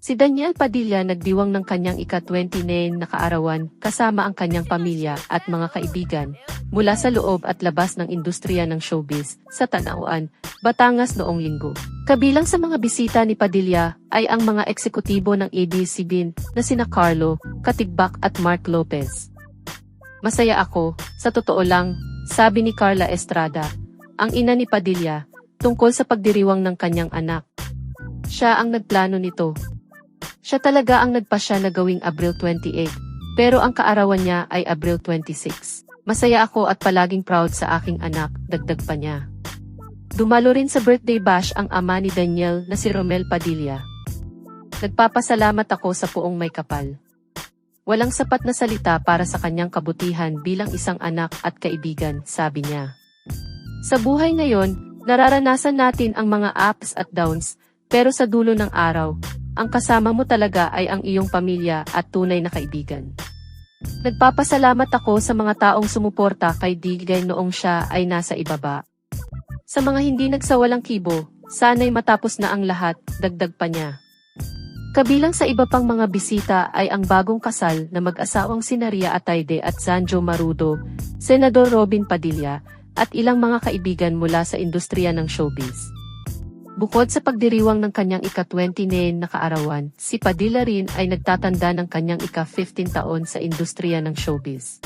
Si Daniel Padilla nagdiwang ng kanyang ika-29 na kaarawan kasama ang kanyang pamilya at mga kaibigan mula sa loob at labas ng industriya ng showbiz sa Tanauan, Batangas noong linggo. Kabilang sa mga bisita ni Padilla ay ang mga eksekutibo ng ABS-CBN na sina Carlo, Katigbak at Mark Lopez. Masaya ako, sa totoo lang, sabi ni Carla Estrada, ang ina ni Padilla, tungkol sa pagdiriwang ng kanyang anak. Siya ang nagplano nito. Siya talaga ang nagpasya na gawing Abril 28, pero ang kaarawan niya ay Abril 26. Masaya ako at palaging proud sa aking anak, dagdag pa niya. Dumalo rin sa birthday bash ang ama ni Daniel na si Romel Padilla. Nagpapasalamat ako sa Poong May Kapal. Walang sapat na salita para sa kanyang kabutihan bilang isang anak at kaibigan, sabi niya. Sa buhay ngayon, nararanasan natin ang mga ups at downs, pero sa dulo ng araw, ang kasama mo talaga ay ang iyong pamilya at tunay na kaibigan. Nagpapasalamat ako sa mga taong sumuporta kay Digay noong siya ay nasa ibaba. Sa mga hindi nagsawalang kibo, sana'y matapos na ang lahat, dagdag pa niya. Kabilang sa iba pang mga bisita ay ang bagong kasal na mag-asawang sina Ria Atayde at Zanjo Marudo, Senador Robin Padilla, at ilang mga kaibigan mula sa industriya ng showbiz. Bukod sa pagdiriwang ng kanyang ika-29 na kaarawan, si Padilla rin ay nagtatanda ng kanyang ika-15 taon sa industriya ng showbiz.